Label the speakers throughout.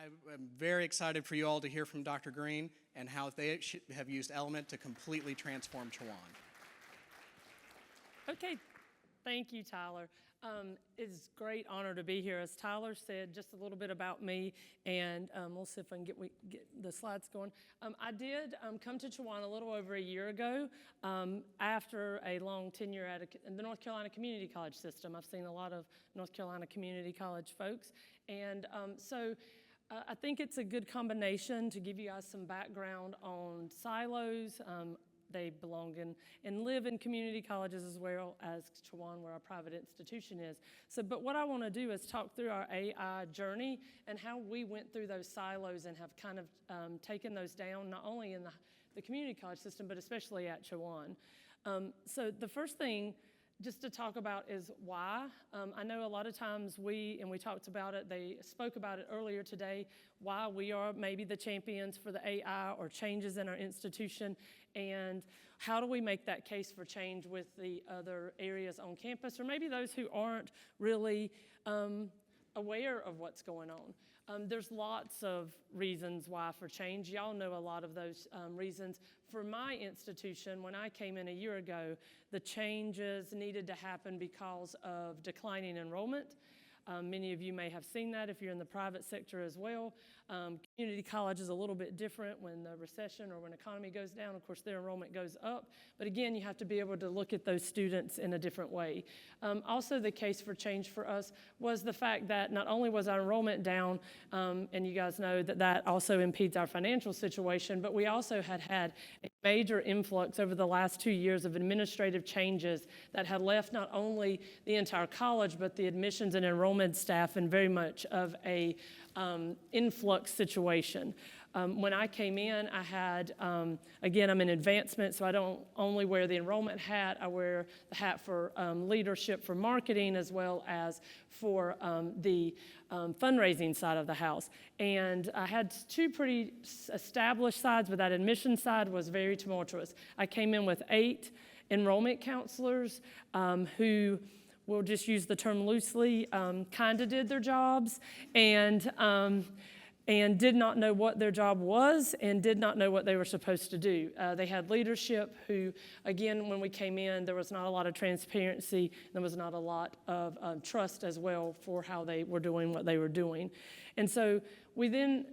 Speaker 1: I am very excited for you all to hear from Dr. Greene and how they have used Element to completely transform Chowan.
Speaker 2: Okay, thank you, Tyler. It's a great honor to be here. As Tyler said, just a little bit about me, and we'll see if I can get the slides going. I did come to Chowan a little over a year ago after a long tenure at the North Carolina Community College system. I've seen a lot of North Carolina Community College folks, and I think it's a good combination to give you guys some background on silos. They belong in and live in community colleges as well as Chowan, where our private institution is. But what I want to do is talk through our AI journey and how we went through those silos and have kind of taken those down, not only in the community college system, but especially at Chowan. So the first thing just to talk about is why. I know a lot of times we talked about it, they spoke about it earlier today, why we are maybe the champions for the AI or changes in our institution, and how do we make that case for change with the other areas on campus, or maybe those who aren't really aware of what's going on. There's lots of reasons why for change. Y'all know a lot of those reasons. For my institution, when I came in a year ago, the changes needed to happen because of declining enrollment. Many of you may have seen that if you're in the private sector as well. Community college is a little bit different when the recession or when the economy goes down. Of course, their enrollment goes up. But again, you have to be able to look at those students in a different way. Also, the case for change for us was the fact that not only was our enrollment down, and you guys know that that also impedes our financial situation, but we also had a major influx over the last 2 years of administrative changes that had left not only the entire college, but the admissions and enrollment staff in very much of a influx situation. When I came in, I had, again, I'm in advancement, so I don't only wear the enrollment hat, I wear the hat for leadership for marketing as well as for the fundraising side of the house. And I had two pretty established sides, but that admission side was very tumultuous. I came in with 8 enrollment counselors who, we'll just use the term loosely, kind of did their jobs and did not know what their job was and did not know what they were supposed to do. They had leadership who, again, when we came in, there was not a lot of transparency. There was not a lot of trust as well for how they were doing what they were doing. And so we then,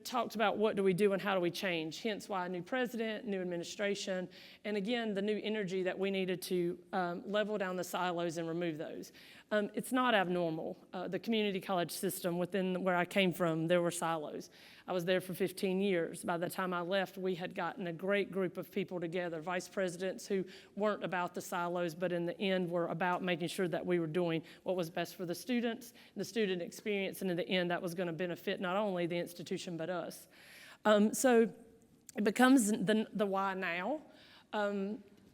Speaker 2: talked about what do we do and how do we change, hence why a new president, new administration, and again, the new energy that we needed to level down the silos and remove those. It's not abnormal. The community college system within where I came from, there were silos. I was there for 15 years. By the time I left, we had gotten a great group of people together, vice presidents who weren't about the silos, but in the end were about making sure that we were doing what was best for the students, the student experience, and in the end, that was going to benefit not only the institution, but us. So it becomes the why now.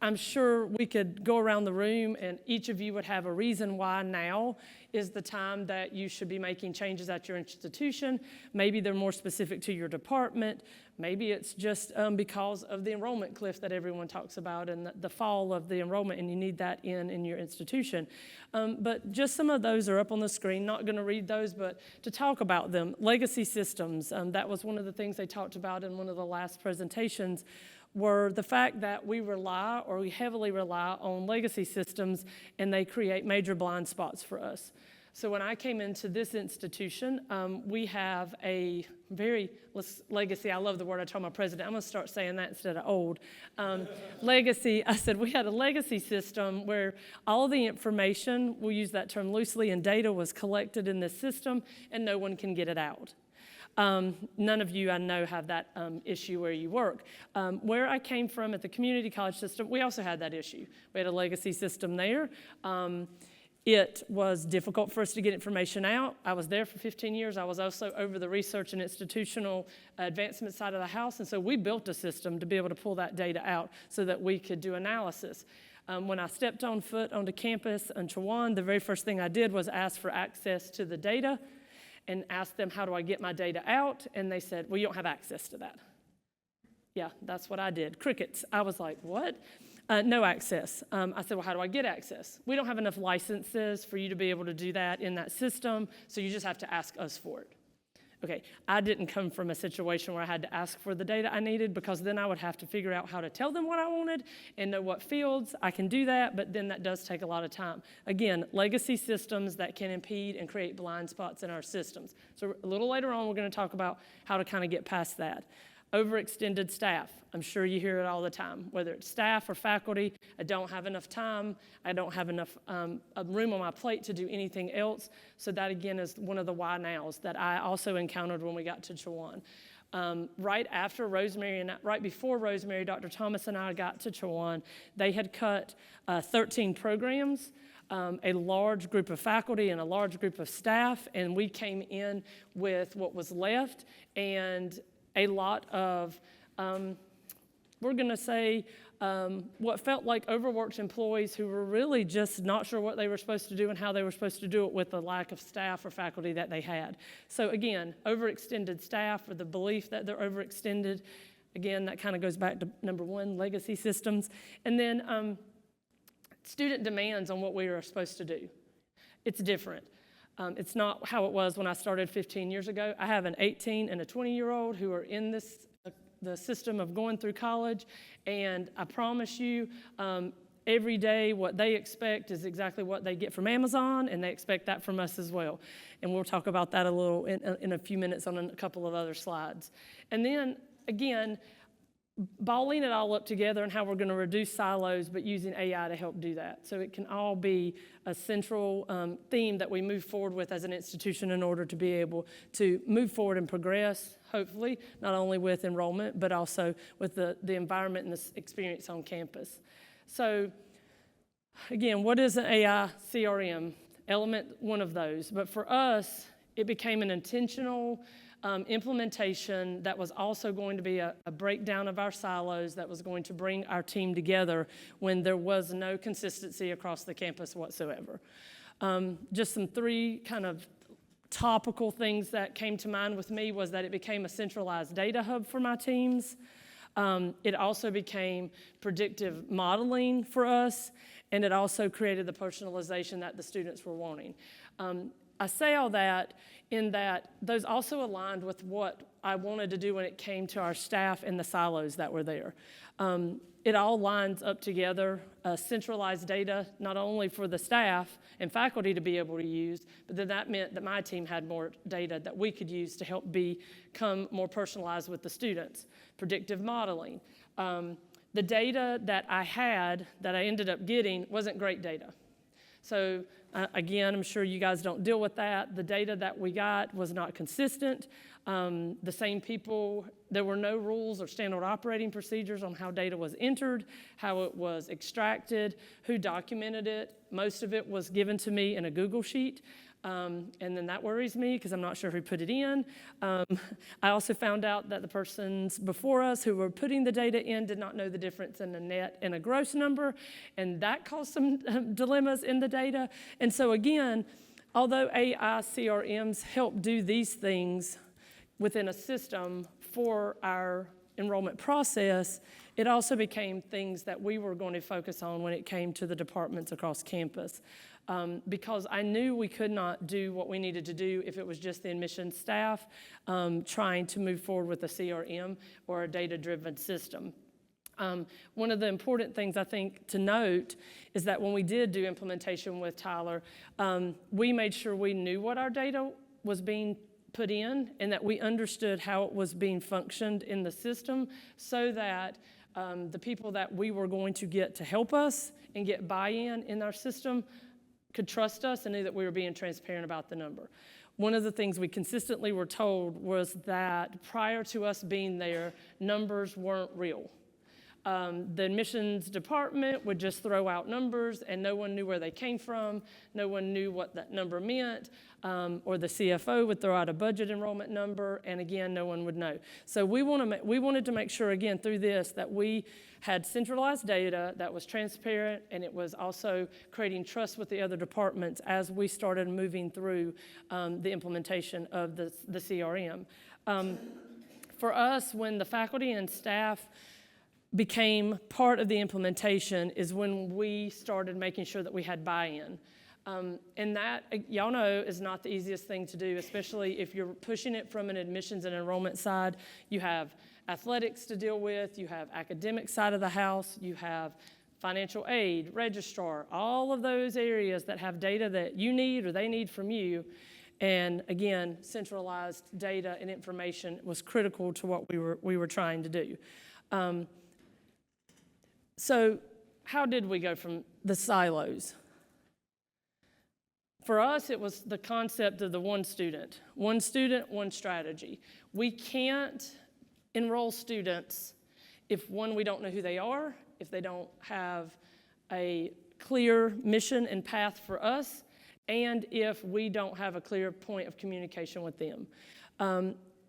Speaker 2: I'm sure we could go around the room and each of you would have a reason why now is the time that you should be making changes at your institution. Maybe they're more specific to your department. Maybe it's just because of the enrollment cliff that everyone talks about and the fall of the enrollment, and you need that in your institution. But just some of those are up on the screen. Not going to read those, but to talk about them. Legacy systems, that was one of the things they talked about in one of the last presentations, were the fact that we heavily rely on legacy systems, and they create major blind spots for us. So when I came into this institution, we have a very legacy. I love the word. I told my president, I'm going to start saying that instead of old. Legacy, I said we had a legacy system where all the information, we'll use that term loosely, and data was collected in this system, and no one can get it out. None of you, I know, have that issue where you work. Where I came from at the community college system, we also had that issue. We had a legacy system there. It was difficult for us to get information out. I was there for 15 years. I was also over the research and institutional advancement side of the house, and so we built a system to be able to pull that data out so that we could do analysis. When I stepped on foot onto campus in Chowan, the very first thing I did was ask for access to the data and asked them, how do I get my data out? And they said, well, you don't have access to that. Yeah, that's what I did. Crickets. I was like, what? No access. I said, well, how do I get access? We don't have enough licenses for you to be able to do that in that system, so you just have to ask us for it. Okay, I didn't come from a situation where I had to ask for the data I needed, because then I would have to figure out how to tell them what I wanted and know what fields. I can do that, but then that does take a lot of time. Again, legacy systems that can impede and create blind spots in our systems. So a little later on, we're going to talk about how to kind of get past that. Overextended staff. I'm sure you hear it all the time, whether it's staff or faculty. I don't have enough time. I don't have enough room on my plate to do anything else. So that, again, is one of the why nows that I also encountered when we got to Chowan. Right before Rosemary, Dr. Thomas and I got to Chowan, they had cut 13 programs, a large group of faculty and a large group of staff, and we came in with what was left and a lot of, we're going to say, what felt like overworked employees who were really just not sure what they were supposed to do and how they were supposed to do it with the lack of staff or faculty that they had. So again, overextended staff, or the belief that they're overextended. Again, that kind of goes back to number one, legacy systems. And then student demands on what we are supposed to do. It's different. It's not how it was when I started 15 years ago. I have an 18 and a 20-year-old who are in the system of going through college, and I promise you, every day what they expect is exactly what they get from Amazon, and they expect that from us as well. And we'll talk about that a little in a few minutes on a couple of other slides. And then, again, balling it all up together and how we're going to reduce silos, but using AI to help do that. So it can all be a central theme that we move forward with as an institution in order to be able to move forward and progress, hopefully, not only with enrollment, but also with the environment and the experience on campus. So again, what is an AI CRM? Element, one of those. But for us, it became an intentional implementation that was also going to be a breakdown of our silos, that was going to bring our team together when there was no consistency across the campus whatsoever. Just some three kind of topical things that came to mind with me was that it became a centralized data hub for my teams. It also became predictive modeling for us, and it also created the personalization that the students were wanting. I say all that in that those also aligned with what I wanted to do when it came to our staff and the silos that were there. It all lines up together, centralized data, not only for the staff and faculty to be able to use, but then that meant that my team had more data that we could use to help become more personalized with the students. Predictive modeling. The data that I ended up getting, wasn't great data. So again, I'm sure you guys don't deal with that. The data that we got was not consistent. The same people, there were no rules or standard operating procedures on how data was entered, how it was extracted, who documented it. Most of it was given to me in a Google sheet. And then that worries me because I'm not sure who put it in. I also found out that the persons before us who were putting the data in did not know the difference in a net and a gross number, and that caused some dilemmas in the data. And so again, although AI CRMs help do these things within a system for our enrollment process, it also became things that we were going to focus on when it came to the departments across campus. Because I knew we could not do what we needed to do if it was just the admissions staff trying to move forward with a CRM or a data-driven system. One of the important things I think to note is that when we did do implementation with Tyler, we made sure we knew what our data was being put in and that we understood how it was being functioned in the system so that the people that we were going to get to help us and get buy-in in our system could trust us and knew that we were being transparent about the number. One of the things we consistently were told was that prior to us being there, numbers weren't real. The admissions department would just throw out numbers and no one knew where they came from, no one knew what that number meant, or the CFO would throw out a budget enrollment number, and again, no one would know. So we wanted to make sure, again, through this, that we had centralized data that was transparent, and it was also creating trust with the other departments as we started moving through the implementation of the CRM. For us, when the faculty and staff became part of the implementation is when we started making sure that we had buy-in. And that, y'all know, is not the easiest thing to do, especially if you're pushing it from an admissions and enrollment side. You have athletics to deal with, you have academic side of the house, you have financial aid, registrar, all of those areas that have data that you need or they need from you. And again, centralized data and information was critical to what we were trying to do. So how did we go from the silos? For us, it was the concept of the one student, one strategy. We can't enroll students if, one, we don't know who they are, if they don't have a clear mission and path for us, and if we don't have a clear point of communication with them.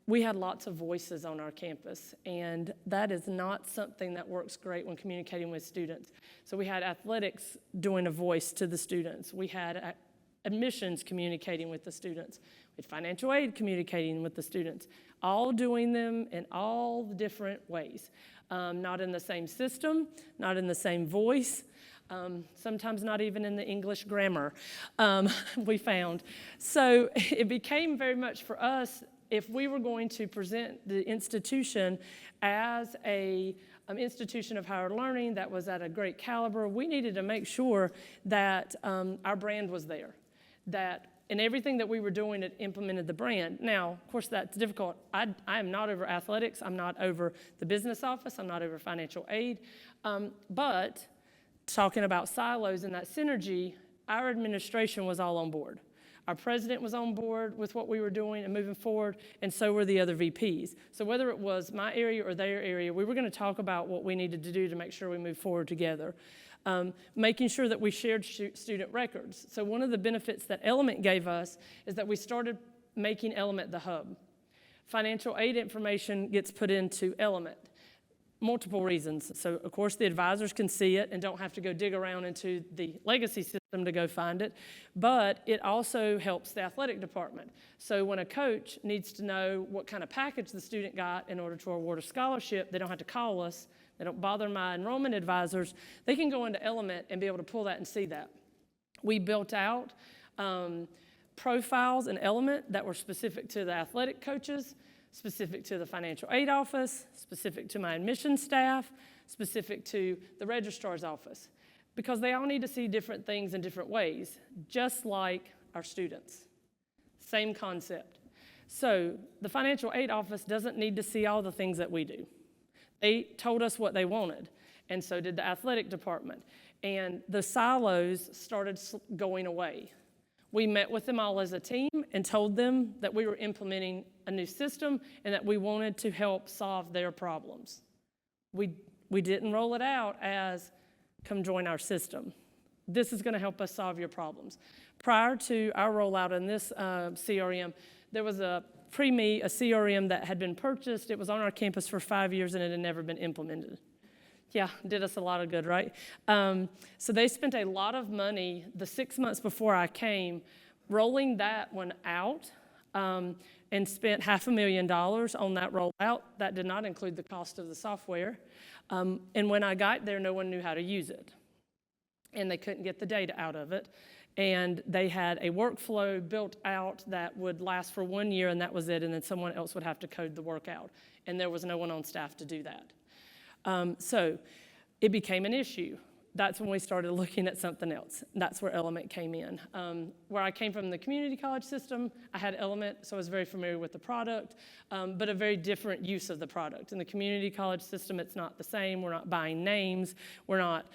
Speaker 2: We had lots of voices on our campus, and that is not something that works great when communicating with students. So we had athletics doing a voice to the students. We had admissions communicating with the students. We had financial aid communicating with the students, all doing them in all the different ways. Not in the same system, not in the same voice, sometimes not even in the English grammar, we found. So it became very much for us, if we were going to present the institution as a institution of higher learning that was at a great caliber, we needed to make sure that our brand was there, that in everything that we were doing, it implemented the brand. Now, of course, that's difficult. I am not over athletics. I'm not over the business office. I'm not over financial aid. But talking about silos and that synergy, our administration was all on board. Our president was on board with what we were doing and moving forward, and so were the other VPs. So whether it was my area or their area, we were going to talk about what we needed to do to make sure we move forward together. Making sure that we shared student records. So one of the benefits that Element gave us is that we started making Element the hub. Financial aid information gets put into Element. Multiple reasons. So, of course, the advisors can see it and don't have to go dig around into the legacy system to go find it, but it also helps the athletic department. So when a coach needs to know what kind of package the student got in order to award a scholarship, they don't have to call us. They don't bother my enrollment advisors. They can go into Element and be able to pull that and see that. We built out profiles in Element that were specific to the athletic coaches, specific to the financial aid office, specific to my admissions staff, specific to the registrar's office, because they all need to see different things in different ways, just like our students. Same concept. So the financial aid office doesn't need to see all the things that we do. They told us what they wanted, and so did the athletic department. And the silos started going away. We met with them all as a team and told them that we were implementing a new system and that we wanted to help solve their problems. We didn't roll it out as, come join our system. This is going to help us solve your problems. Prior to our rollout in this CRM, there was a CRM that had been purchased. It was on our campus for 5 years and it had never been implemented. Yeah, did us a lot of good, right? So they spent a lot of money the 6 months before I came rolling that one out and spent $500,000 on that rollout. That did not include the cost of the software. And when I got there, no one knew how to use it. And they couldn't get the data out of it. And they had a workflow built out that would last for 1 year, and that was it, and then someone else would have to code the work out. And there was no one on staff to do that. So it became an issue. That's when we started looking at something else. That's where Element came in. Where I came from the community college system, I had Element, so I was very familiar with the product, but a very different use of the product. In the community college system, it's not the same. We're not buying names. We're not,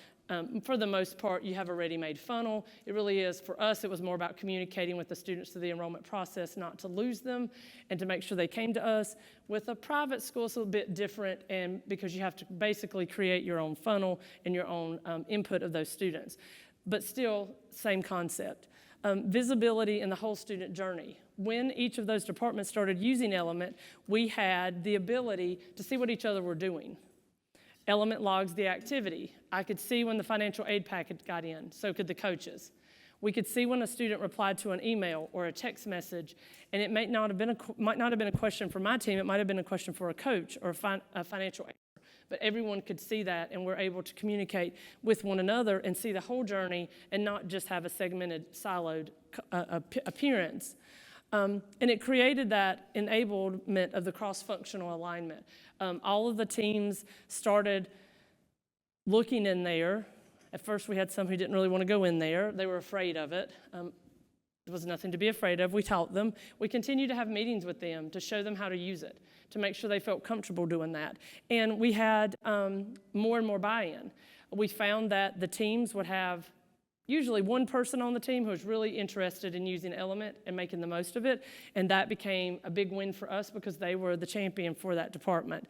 Speaker 2: for the most part, you have a ready-made funnel. It really is, for us, it was more about communicating with the students through the enrollment process, not to lose them, and to make sure they came to us. With a private school, it's a bit different, and because you have to basically create your own funnel and your own input of those students. But still, same concept. Visibility in the whole student journey. When each of those departments started using Element, we had the ability to see what each other were doing. Element logs the activity. I could see when the financial aid packet got in, so could the coaches. We could see when a student replied to an email or a text message, and it might not have been a question for my team, it might have been a question for a coach or a financial aid. but everyone could see that, and we're able to communicate with one another and see the whole journey and not just have a segmented, siloed appearance. And it created that enablement of the cross-functional alignment. All of the teams started looking in there. At first, we had some who didn't really want to go in there. They were afraid of it. There was nothing to be afraid of. We taught them. We continued to have meetings with them to show them how to use it, to make sure they felt comfortable doing that. And we had more and more buy-in. We found that the teams would have usually one person on the team who was really interested in using Element and making the most of it, and that became a big win for us because they were the champion for that department.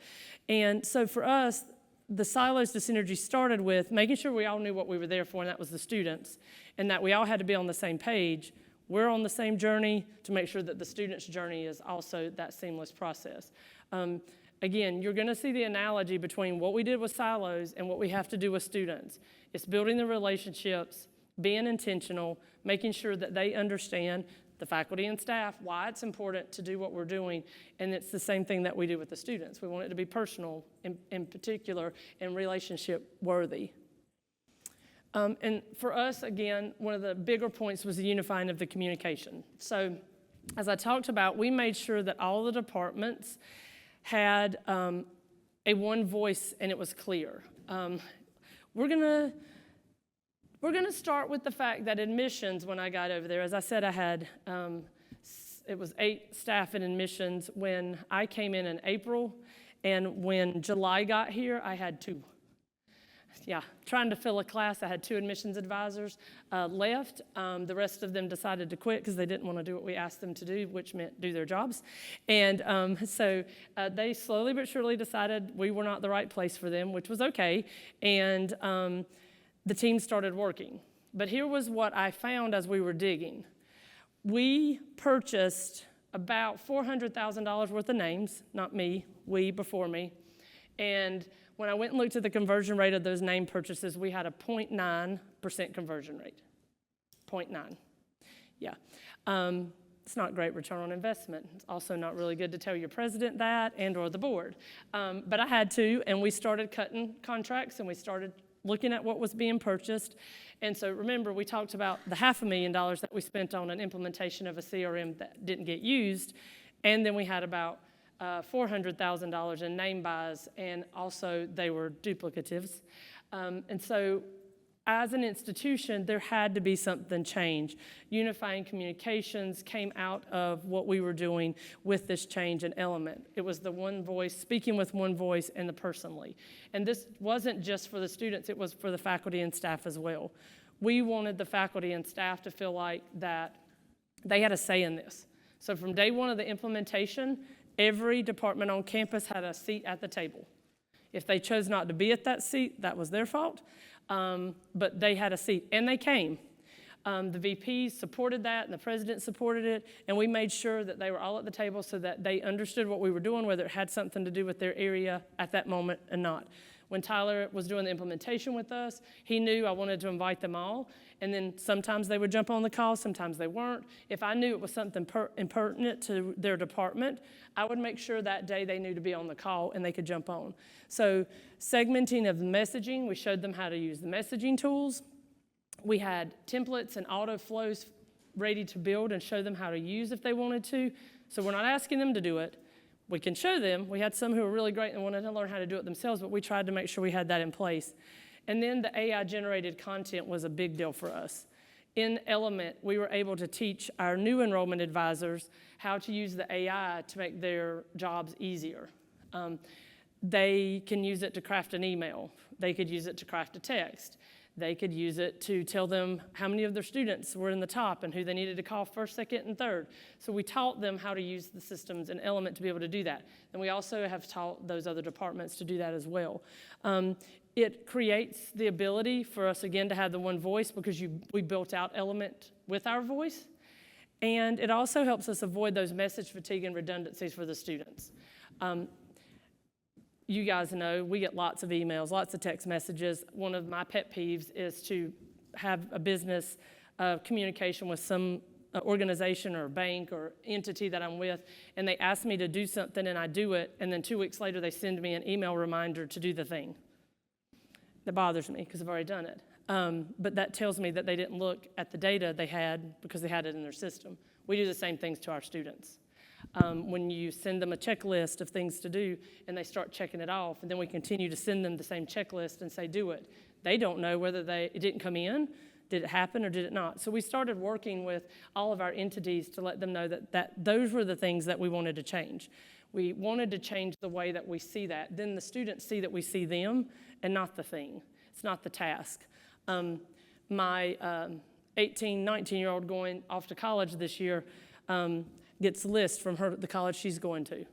Speaker 2: And so for us, the silos to synergy started with making sure we all knew what we were there for, and that was the students, and that we all had to be on the same page. We're on the same journey to make sure that the student's journey is also that seamless process. Again, you're going to see the analogy between what we did with silos and what we have to do with students. It's building the relationships, being intentional, making sure that they understand, the faculty and staff, why it's important to do what we're doing, and it's the same thing that we do with the students. We want it to be personal in particular and relationship worthy. And for us, again, one of the bigger points was the unifying of the communication. So as I talked about, we made sure that all the departments had a one voice and it was clear. We're gonna start with the fact that admissions, when I got over there, as I said, I had, it was 8 staff in admissions when I came in April, and when July got here, I had 2. Yeah, trying to fill a class, I had 2 admissions advisors left. The rest of them decided to quit because they didn't want to do what we asked them to do, which meant do their jobs. And so they slowly but surely decided we were not the right place for them, which was okay. And the team started working. But here was what I found as we were digging. We purchased about $400,000 worth of names, not me, we before me. And when I went and looked at the conversion rate of those name purchases, we had a 0.9% conversion rate. 0.9. Yeah. It's not great return on investment. It's also not really good to tell your president that and or the board. But I had to, and we started cutting contracts, and we started looking at what was being purchased. And so remember, we talked about the $500,000 that we spent on an implementation of a CRM that didn't get used. And then we had about $400,000 in name buys, and also they were duplicatives. And so as an institution, there had to be something changed. Unifying communications came out of what we were doing with this change in Element. It was the one voice, speaking with one voice and the personally. And this wasn't just for the students, it was for the faculty and staff as well. We wanted the faculty and staff to feel like that they had a say in this. So from day one of the implementation, every department on campus had a seat at the table. If they chose not to be at that seat, that was their fault. But they had a seat, and they came. The VPs supported that, and the president supported it, and we made sure that they were all at the table so that they understood what we were doing, whether it had something to do with their area at that moment or not. When Tyler was doing the implementation with us, he knew I wanted to invite them all, and then sometimes they would jump on the call, sometimes they weren't. If I knew it was something impertinent to their department, I would make sure that day they knew to be on the call and they could jump on. So segmenting of the messaging, we showed them how to use the messaging tools. We had templates and auto flows ready to build and show them how to use if they wanted to. So we're not asking them to do it. We can show them. We had some who were really great and wanted to learn how to do it themselves, but we tried to make sure we had that in place. And then the AI-generated content was a big deal for us. In Element, we were able to teach our new enrollment advisors how to use the AI to make their jobs easier. They can use it to craft an email. They could use it to craft a text. They could use it to tell them how many of their students were in the top and who they needed to call first, second, and third. So we taught them how to use the systems in Element to be able to do that. And we also have taught those other departments to do that as well. It creates the ability for us, again, to have the one voice because we built out Element with our voice. And it also helps us avoid those message fatigue and redundancies for the students. You guys know we get lots of emails, lots of text messages. One of my pet peeves is to have a business communication with some organization or bank or entity that I'm with, and they ask me to do something and I do it, and then 2 weeks later they send me an email reminder to do the thing. That bothers me because I've already done it. But that tells me that they didn't look at the data they had because they had it in their system. We do the same things to our students. When you send them a checklist of things to do and they start checking it off, and then we continue to send them the same checklist and say, do it. They don't know whether it didn't come in, did it happen, or did it not? So we started working with all of our entities to let them know that those were the things that we wanted to change. We wanted to change the way that we see that. Then the students see that we see them and not the thing. It's not the task. My 18, 19-year-old going off to college this year gets lists from the college she's going to.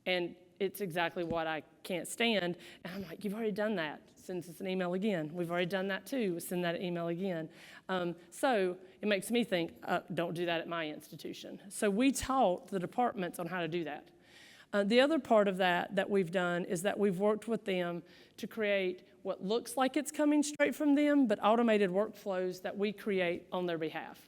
Speaker 2: And it's exactly what I can't stand. And I'm like, you've already done that. Sends us an email again. We've already done that too. Send that email again. So it makes me think, don't do that at my institution. So we taught the departments on how to do that. The other part of that we've done is that we've worked with them to create what looks like it's coming straight from them, but automated workflows that we create on their behalf.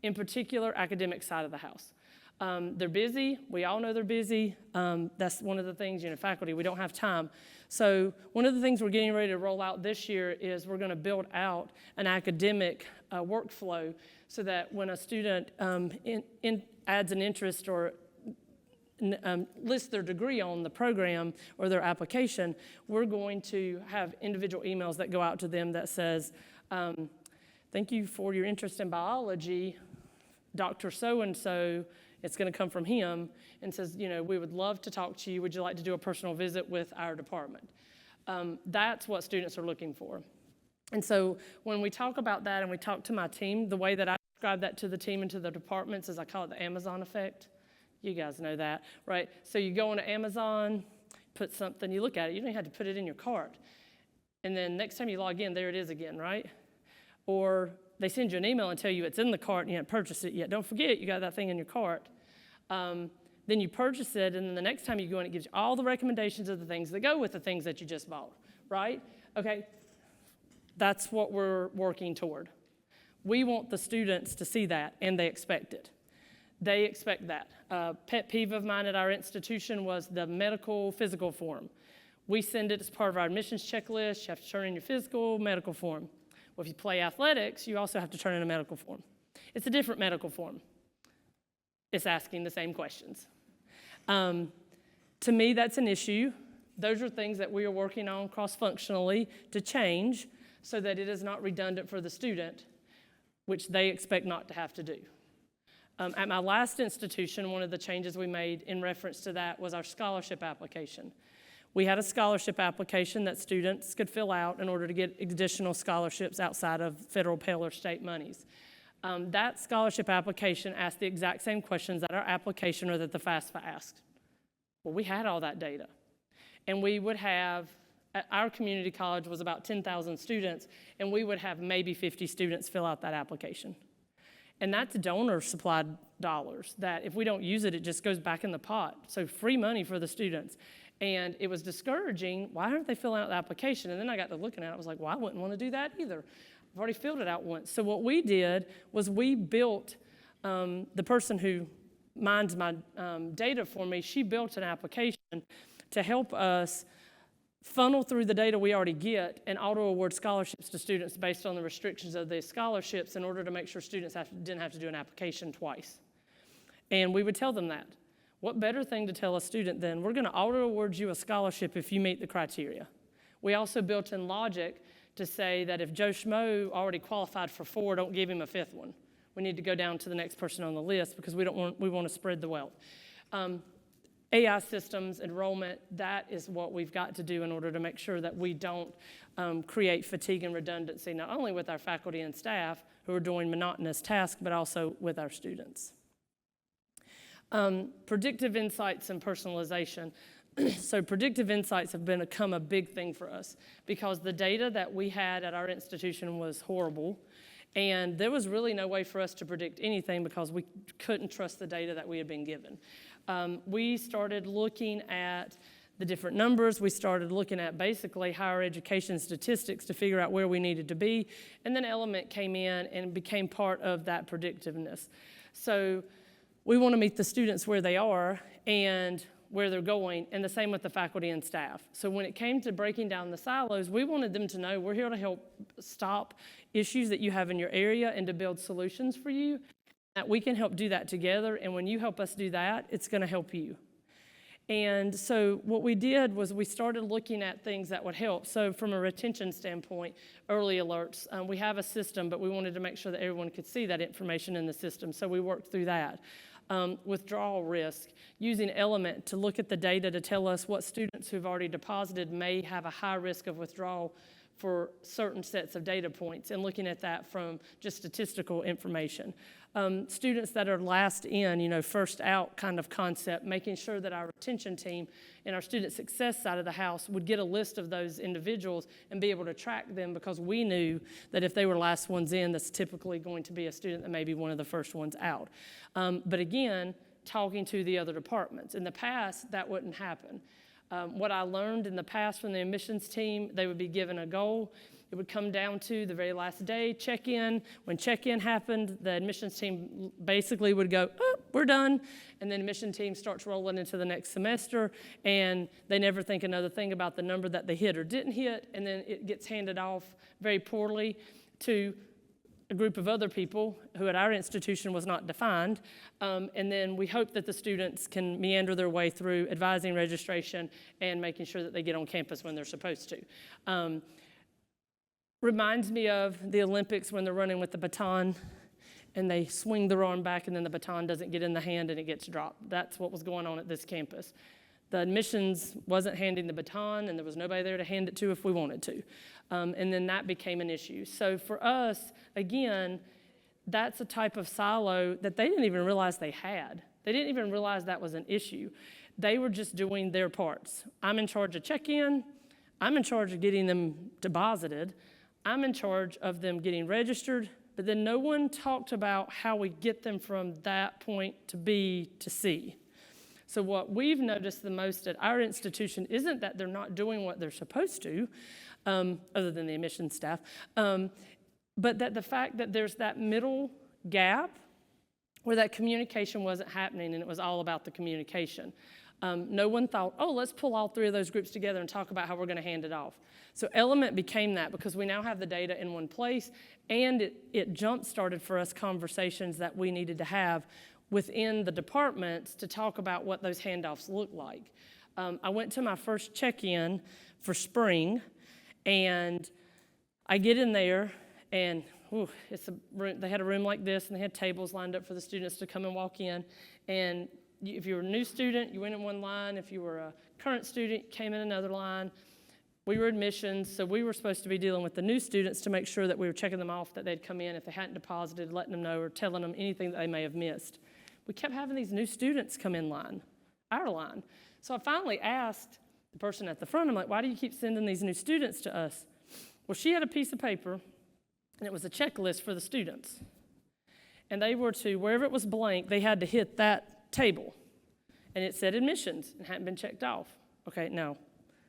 Speaker 2: In particular, academic side of the house. They're busy. We all know they're busy. That's one of the things, faculty, we don't have time. So one of the things we're getting ready to roll out this year is we're going to build out an academic workflow so that when a student adds an interest or lists their degree on the program or their application, we're going to have individual emails that go out to them that says, thank you for your interest in biology, Dr. So-and-so. It's going to come from him and says, we would love to talk to you. Would you like to do a personal visit with our department? That's what students are looking for. And so when we talk about that and we talk to my team, the way that I describe that to the team and to the departments is I call it the Amazon effect. You guys know that, right? So you go onto Amazon, put something, you look at it, you don't even have to put it in your cart. And then next time you log in, there it is again, right? Or they send you an email and tell you it's in the cart and you haven't purchased it yet. Don't forget you got that thing in your cart. Then you purchase it, and then the next time you go in, it gives you all the recommendations of the things that go with the things that you just bought, right? Okay, that's what we're working toward. We want the students to see that, and they expect it. They expect that. Pet peeve of mine at our institution was the medical physical form. We send it as part of our admissions checklist. You have to turn in your physical medical form. Well, if you play athletics, you also have to turn in a medical form. It's a different medical form. It's asking the same questions. To me, that's an issue. Those are things that we are working on cross-functionally to change so that it is not redundant for the student, which they expect not to have to do. At my last institution, one of the changes we made in reference to that was our scholarship application. We had a scholarship application that students could fill out in order to get additional scholarships outside of federal, Pell, or state monies. That scholarship application asked the exact same questions that our application or that the FAFSA asked. Well, we had all that data. And we would have, our community college was about 10,000 students, and we would have maybe 50 students fill out that application. And that's donor-supplied dollars that if we don't use it, it just goes back in the pot. So free money for the students. And it was discouraging. Why aren't they filling out the application? And then I got to looking at it. I was like, well, I wouldn't want to do that either. I've already filled it out once. So what we did was we built, the person who mines my data for me, she built an application to help us funnel through the data we already get and auto-award scholarships to students based on the restrictions of the scholarships in order to make sure students didn't have to do an application twice. And we would tell them that. What better thing to tell a student than, we're going to auto-award you a scholarship if you meet the criteria. We also built in logic to say that if Joe Schmo already qualified for 4, don't give him a 5th one. We need to go down to the next person on the list because we want to spread the wealth. AI systems, enrollment, that is what we've got to do in order to make sure that we don't create fatigue and redundancy, not only with our faculty and staff who are doing monotonous tasks, but also with our students. Predictive insights and personalization. So predictive insights have become a big thing for us because the data that we had at our institution was horrible, and there was really no way for us to predict anything because we couldn't trust the data that we had been given. We started looking at the different numbers. We started looking at basically higher education statistics to figure out where we needed to be. And then Element came in and became part of that predictiveness. So we want to meet the students where they are and where they're going, and the same with the faculty and staff. So when it came to breaking down the silos, we wanted them to know we're here to help stop issues that you have in your area and to build solutions for you, that we can help do that together, and when you help us do that, it's going to help you. And so what we did was we started looking at things that would help. So from a retention standpoint, early alerts, we have a system, but we wanted to make sure that everyone could see that information in the system, so we worked through that. Withdrawal risk, using Element to look at the data to tell us what students who've already deposited may have a high risk of withdrawal for certain sets of data points, and looking at that from just statistical information. Students that are last in, first out kind of concept, making sure that our retention team and our student success side of the house would get a list of those individuals and be able to track them, because we knew that if they were last ones in, that's typically going to be a student that may be one of the first ones out. But again, talking to the other departments. In the past, that wouldn't happen. What I learned in the past from the admissions team, they would be given a goal. It would come down to the very last day, check-in. When check-in happened, the admissions team basically would go, oh, we're done. And then admission team starts rolling into the next semester, and they never think another thing about the number that they hit or didn't hit, and then it gets handed off very poorly to a group of other people who at our institution was not defined. And then we hope that the students can meander their way through advising registration and making sure that they get on campus when they're supposed to. Reminds me of the Olympics when they're running with the baton and they swing their arm back and then the baton doesn't get in the hand and it gets dropped. That's what was going on at this campus. The admissions wasn't handing the baton, and there was nobody there to hand it to if we wanted to. And then that became an issue. So for us, again, that's a type of silo that they didn't even realize they had. They didn't even realize that was an issue. They were just doing their parts. I'm in charge of check-in. I'm in charge of getting them deposited. I'm in charge of them getting registered. But then no one talked about how we get them from that point to B to C. So what we've noticed the most at our institution isn't that they're not doing what they're supposed to, other than the admissions staff, but that the fact that there's that middle gap where that communication wasn't happening, and it was all about the communication. No one thought, oh, let's pull all three of those groups together and talk about how we're going to hand it off. So Element became that, because we now have the data in one place, and it jump-started for us conversations that we needed to have within the departments to talk about what those handoffs look like. I went to my first check-in for spring, and I get in there, and it's a room, they had a room like this, and they had tables lined up for the students to come and walk in. And if you were a new student, you went in one line. If you were a current student, you came in another line. We were admissions, so we were supposed to be dealing with the new students to make sure that we were checking them off, that they'd come in if they hadn't deposited, letting them know, or telling them anything that they may have missed. We kept having these new students come in line, our line. So I finally asked the person at the front, I'm like, why do you keep sending these new students to us? Well, she had a piece of paper, and it was a checklist for the students. And they were to, wherever it was blank, they had to hit that table. And it said admissions and hadn't been checked off. Okay, now,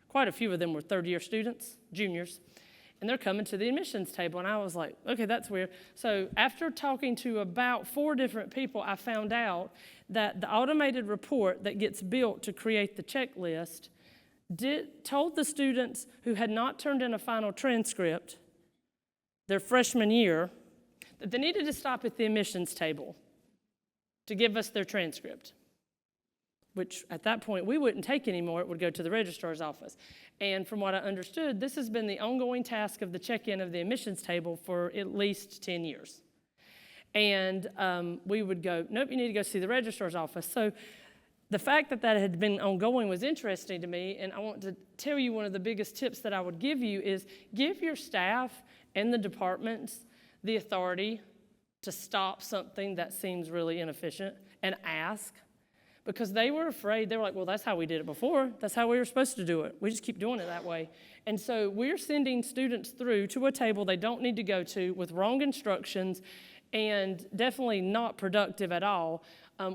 Speaker 2: quite a few of them were third-year students, juniors, and they're coming to the admissions table. And I was like, okay, that's weird. So after talking to about 4 different people, I found out that the automated report that gets built to create the checklist told the students who had not turned in a final transcript their freshman year that they needed to stop at the admissions table to give us their transcript, which at that point we wouldn't take anymore. It would go to the registrar's office. And from what I understood, this has been the ongoing task of the check-in of the admissions table for at least 10 years. And we would go, nope, you need to go see the registrar's office. So the fact that that had been ongoing was interesting to me, and I want to tell you one of the biggest tips that I would give you is give your staff and the departments the authority to stop something that seems really inefficient and ask. Because they were afraid. They were like, well, that's how we did it before. That's how we were supposed to do it. We just keep doing it that way. And so we're sending students through to a table they don't need to go to with wrong instructions, and definitely not productive at all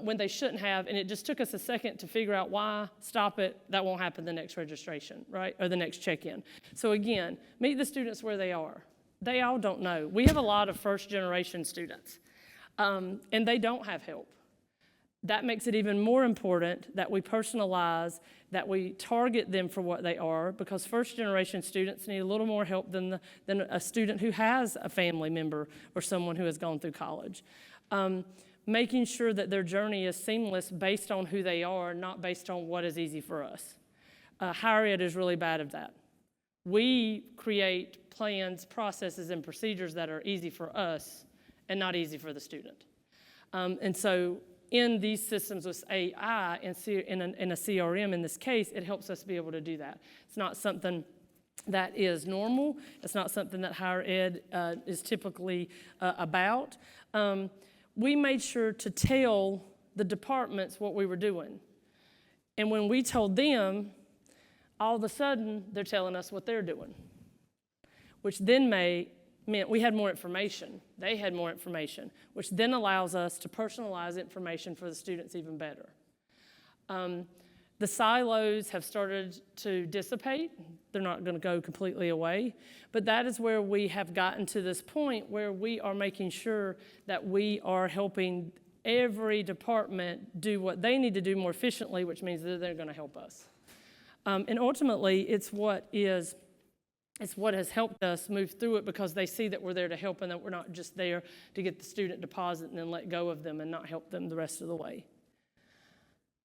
Speaker 2: when they shouldn't have, and it just took us a second to figure out why. Stop it, that won't happen the next registration, right, or the next check-in. So again, meet the students where they are. They all don't know. We have a lot of first-generation students, and they don't have help. That makes it even more important that we personalize, that we target them for what they are, because first-generation students need a little more help than a student who has a family member or someone who has gone through college. Making sure that their journey is seamless based on who they are, not based on what is easy for us. Higher ed is really bad at that. We create plans, processes, and procedures that are easy for us and not easy for the student. And so in these systems with AI and in a CRM in this case, it helps us be able to do that. It's not something that is normal. It's not something that higher ed is typically about. We made sure to tell the departments what we were doing. And when we told them, all of a sudden, they're telling us what they're doing, which then meant we had more information. They had more information, which then allows us to personalize information for the students even better. The silos have started to dissipate. They're not going to go completely away, but that is where we have gotten to this point where we are making sure that we are helping every department do what they need to do more efficiently, which means that they're going to help us. And ultimately, it's what has helped us move through it, because they see that we're there to help and that we're not just there to get the student deposit and then let go of them and not help them the rest of the way.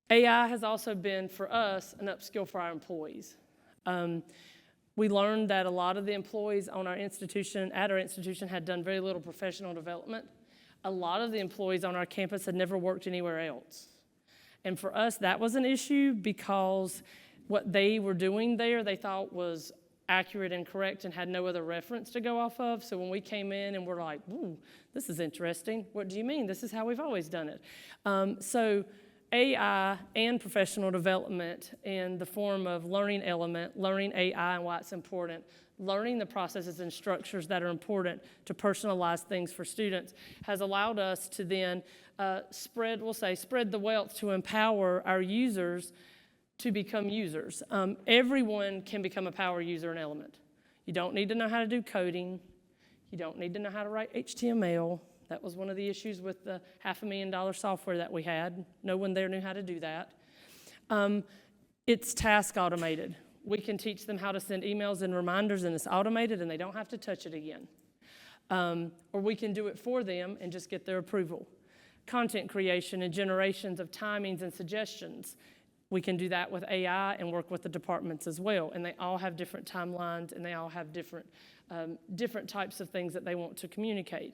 Speaker 2: AI has also been, for us, an upskill for our employees. We learned that a lot of the employees at our institution had done very little professional development. A lot of the employees on our campus had never worked anywhere else. And for us, that was an issue, because what they were doing there, they thought was accurate and correct and had no other reference to go off of. So when we came in and we're like, ooh, this is interesting. What do you mean? This is how we've always done it. So AI and professional development in the form of learning element, learning AI and why it's important, learning the processes and structures that are important to personalize things for students, has allowed us to then spread the wealth to empower our users to become users. Everyone can become a power user in Element. You don't need to know how to do coding. You don't need to know how to write HTML. That was one of the issues with the $500,000 software that we had. No one there knew how to do that. It's task automated. We can teach them how to send emails and reminders, and it's automated, and they don't have to touch it again. Or we can do it for them and just get their approval. Content creation and generations of timings and suggestions. We can do that with AI and work with the departments as well. And they all have different timelines, and they all have different types of things that they want to communicate.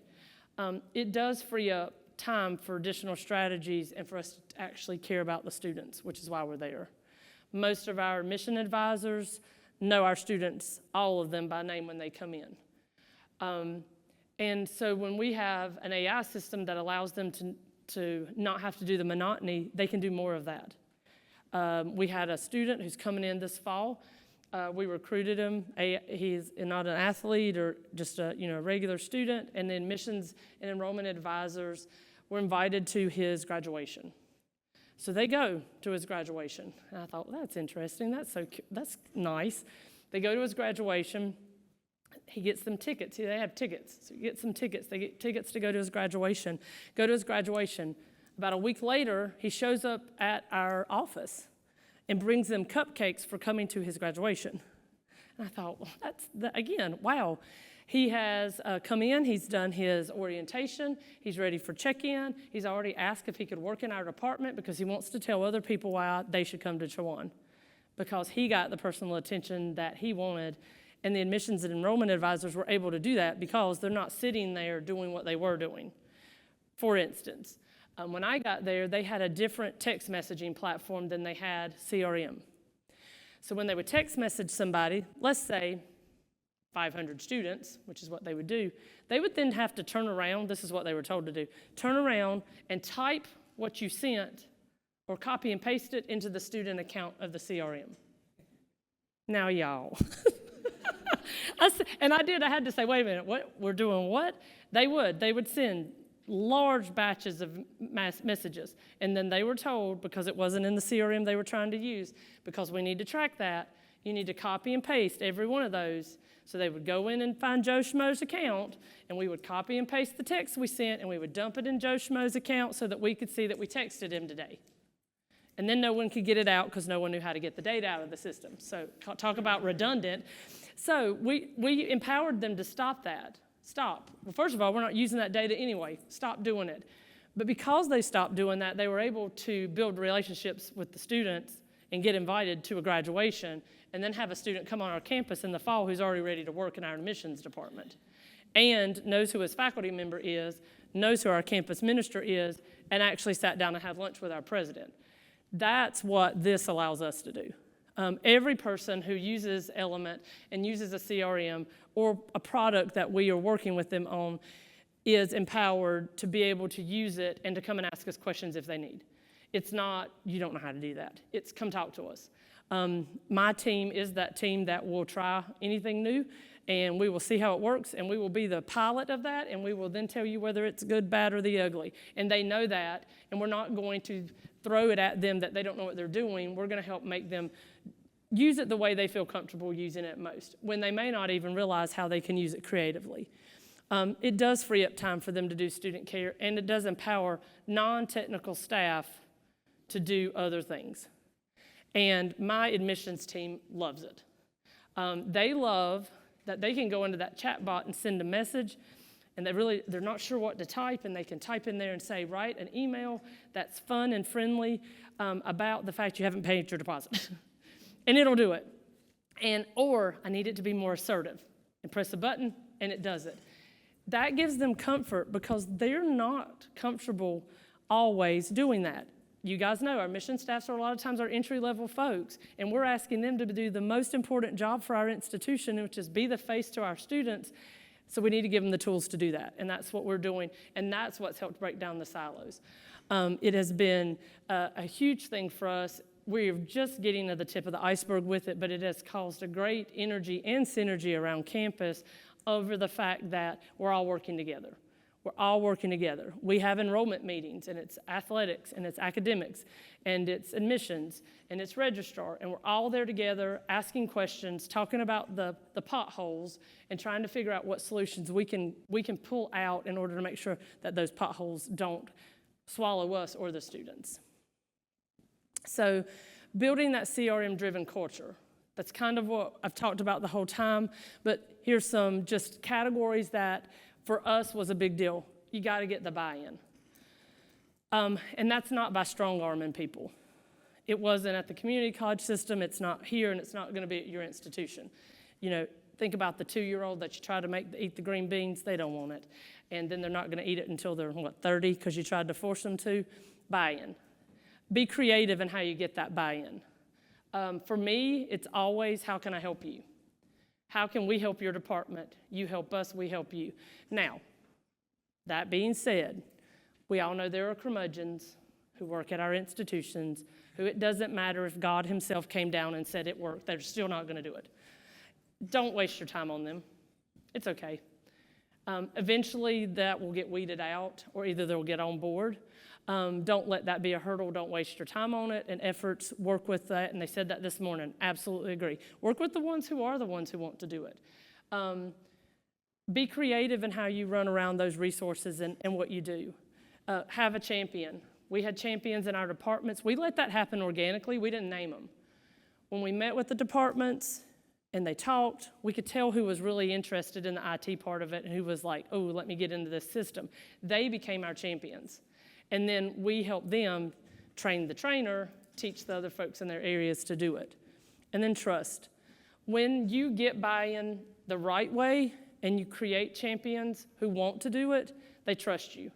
Speaker 2: It does free up time for additional strategies and for us to actually care about the students, which is why we're there. Most of our mission advisors know our students, all of them by name when they come in. And so when we have an AI system that allows them to not have to do the monotony, they can do more of that. We had a student who's coming in this fall. We recruited him. He's not an athlete or just a regular student. And then missions and enrollment advisors were invited to his graduation. So they go to his graduation. And I thought, well, that's interesting. That's nice. They go to his graduation. He gets them tickets. They have tickets. So he gets some tickets. They get tickets to go to his graduation. Go to his graduation. About a week later, he shows up at our office and brings them cupcakes for coming to his graduation. And I thought, well, wow. He has come in, he's done his orientation, he's ready for check-in. He's already asked if he could work in our department because he wants to tell other people why they should come to Chowan, because he got the personal attention that he wanted. And the admissions and enrollment advisors were able to do that because they're not sitting there doing what they were doing. For instance, when I got there, they had a different text messaging platform than they had CRM. So when they would text message somebody, let's say 500 students, which is what they would do, they would then have to turn around, this is what they were told to do, turn around and type what you sent or copy and paste it into the student account of the CRM. Now, y'all. I had to say, wait a minute, what? We're doing what? They would send large batches of messages. And then they were told, because it wasn't in the CRM they were trying to use, because we need to track that, you need to copy and paste every one of those. So they would go in and find Joe Schmo's account, and we would copy and paste the text we sent, and we would dump it in Joe Schmo's account so that we could see that we texted him today. And then no one could get it out because no one knew how to get the data out of the system. So talk about redundant. So we empowered them to stop that. Stop. Well, first of all, we're not using that data anyway. Stop doing it. But because they stopped doing that, they were able to build relationships with the students and get invited to a graduation, and then have a student come on our campus in the fall who's already ready to work in our admissions department and knows who his faculty member is, knows who our campus minister is, and actually sat down and had lunch with our president. That's what this allows us to do. Every person who uses Element and uses a CRM or a product that we are working with them on is empowered to be able to use it and to come and ask us questions if they need. It's not, you don't know how to do that. It's come talk to us. My team is that team that will try anything new, and we will see how it works, and we will be the pilot of that, and we will then tell you whether it's good, bad, or the ugly. And they know that, and we're not going to throw it at them that they don't know what they're doing. We're going to help make them use it the way they feel comfortable using it most, when they may not even realize how they can use it creatively. It does free up time for them to do student care, and it does empower non-technical staff to do other things. And my admissions team loves it. They love that they can go into that chat bot and send a message, and they're not sure what to type, and they can type in there and say, write an email that's fun and friendly about the fact you haven't paid your deposit. And it'll do it. Or I need it to be more assertive. And press a button, and it does it. That gives them comfort because they're not comfortable always doing that. You guys know our mission staffs are a lot of times our entry-level folks, and we're asking them to do the most important job for our institution, which is be the face to our students. So we need to give them the tools to do that, and that's what we're doing, and that's what's helped break down the silos. It has been a huge thing for us. We're just getting to the tip of the iceberg with it, but it has caused a great energy and synergy around campus over the fact that we're all working together. We're all working together. We have enrollment meetings, and it's athletics, and it's academics, and it's admissions, and it's registrar, and we're all there together asking questions, talking about the potholes, and trying to figure out what solutions we can pull out in order to make sure that those potholes don't swallow us or the students. So building that CRM-driven culture, that's kind of what I've talked about the whole time, but here's some just categories that for us was a big deal. You got to get the buy-in. And that's not by strong-arming people. It wasn't at the community college system, it's not here, and it's not going to be at your institution. You know, think about the 2-year-old that you try to make eat the green beans, they don't want it. And then they're not going to eat it until they're, 30, because you tried to force them to. Buy-in. Be creative in how you get that buy-in. For me, it's always, how can I help you? How can we help your department? You help us, we help you. Now, that being said, we all know there are curmudgeons who work at our institutions who it doesn't matter if God himself came down and said it worked, they're still not going to do it. Don't waste your time on them. It's okay. Eventually, that will get weeded out, or either they'll get on board. Don't let that be a hurdle. Don't waste your time on it, and efforts, work with that. And they said that this morning. Absolutely agree. Work with the ones who are the ones who want to do it. Be creative in how you run around those resources and what you do. Have a champion. We had champions in our departments. We let that happen organically. We didn't name them. When we met with the departments and they talked, we could tell who was really interested in the IT part of it and who was like, oh, let me get into this system. They became our champions. And then we help them train the trainer, teach the other folks in their areas to do it. And then trust. When you get buy-in the right way and you create champions who want to do it, they trust you.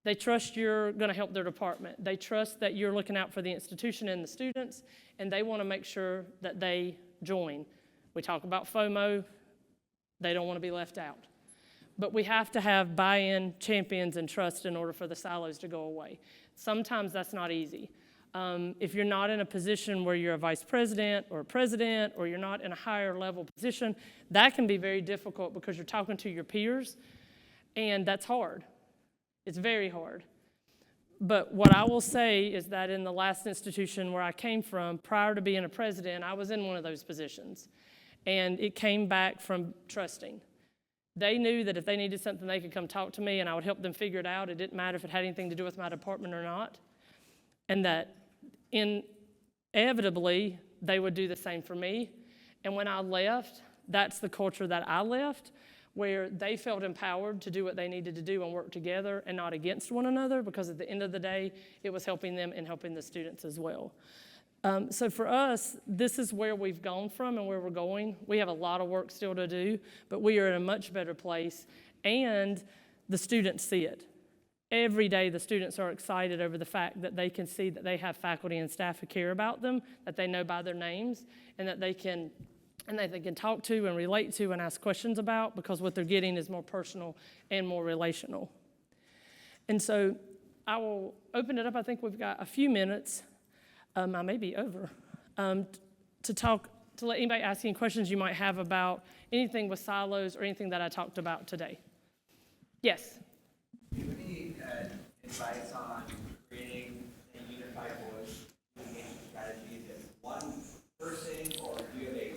Speaker 2: They trust you're going to help their department. They trust that you're looking out for the institution and the students, and they want to make sure that they join. We talk about FOMO. They don't want to be left out. But we have to have buy-in, champions, and trust in order for the silos to go away. Sometimes that's not easy. If you're not in a position where you're a vice president or a president, or you're not in a higher level position, that can be very difficult because you're talking to your peers, and that's hard. It's very hard. But what I will say is that in the last institution where I came from, prior to being a president, I was in one of those positions. And it came back from trusting. They knew that if they needed something, they could come talk to me, and I would help them figure it out. It didn't matter if it had anything to do with my department or not. And that inevitably, they would do the same for me. And when I left, that's the culture that I left, where they felt empowered to do what they needed to do and work together and not against one another, because at the end of the day, it was helping them and helping the students as well. So for us, this is where we've gone from and where we're going. We have a lot of work still to do, but we are in a much better place, and the students see it. Every day, the students are excited over the fact that they can see that they have faculty and staff who care about them, that they know by their names, and that they can talk to and relate to and ask questions about, because what they're getting is more personal and more relational. And so I will open it up. I think we've got a few minutes. I may be over, to let anybody ask any questions you might have about anything with silos or anything that I talked about today. Yes?
Speaker 3: Do you have any advice on creating a unified voice engagement strategy? Is it one person, or do you have a guide?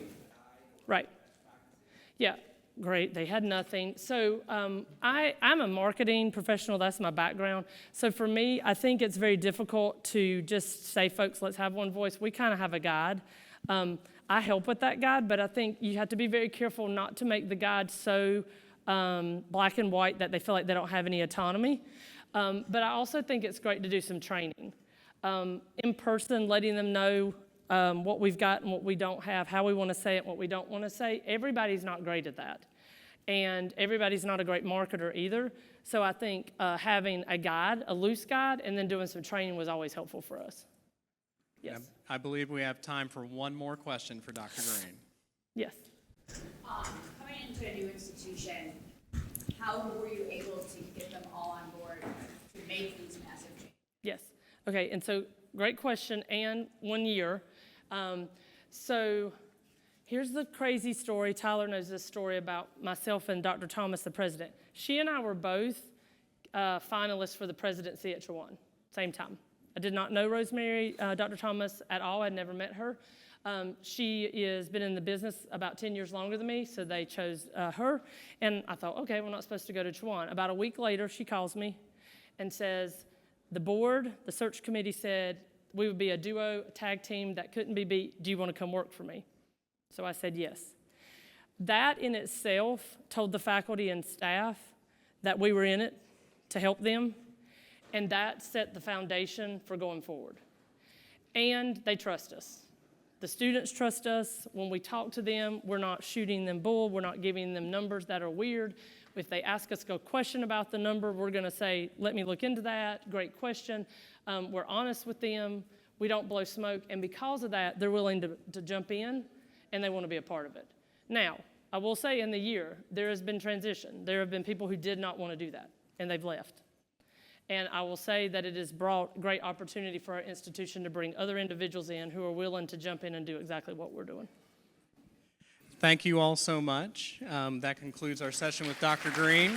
Speaker 2: Right. Yeah, great. They had nothing. So I'm a marketing professional. That's my background. So for me, I think it's very difficult to just say, folks, let's have one voice. We kind of have a guide. I help with that guide, but I think you have to be very careful not to make the guide so black and white that they feel like they don't have any autonomy. But I also think it's great to do some training. In person, letting them know what we've got and what we don't have, how we want to say it and what we don't want to say. Everybody's not great at that. And everybody's not a great marketer either. So I think having a guide, a loose guide, and then doing some training was always helpful for us. Yes.
Speaker 1: I believe we have time for one more question for Dr. Greene.
Speaker 2: Yes.
Speaker 4: Coming into a new institution, how were you able to get them all on board to make these massive changes?
Speaker 2: Yes. Okay, and so great question, and 1 year. So here's the crazy story. Tyler knows this story about myself and Dr. Thomas, the president. She and I were both finalists for the presidency at Chowan, same time. I did not know Rosemary, Dr. Thomas, at all. I'd never met her. She has been in the business about 10 years longer than me, so they chose her. And I thought, okay, we're not supposed to go to Chowan. About a week later, she calls me and says, the board, the search committee said we would be a duo, a tag team that couldn't be beat. Do you want to come work for me? So I said yes. That in itself told the faculty and staff that we were in it to help them, and that set the foundation for going forward. And they trust us. The students trust us. When we talk to them, we're not shooting them bull. We're not giving them numbers that are weird. If they ask us a question about the number, we're going to say, let me look into that. Great question. We're honest with them. We don't blow smoke. And because of that, they're willing to jump in, and they want to be a part of it. Now, I will say in the year, there has been transition. There have been people who did not want to do that, and they've left. And I will say that it has brought great opportunity for our institution to bring other individuals in who are willing to jump in and do exactly what we're doing.
Speaker 1: Thank you all so much. That concludes our session with Dr. Greene.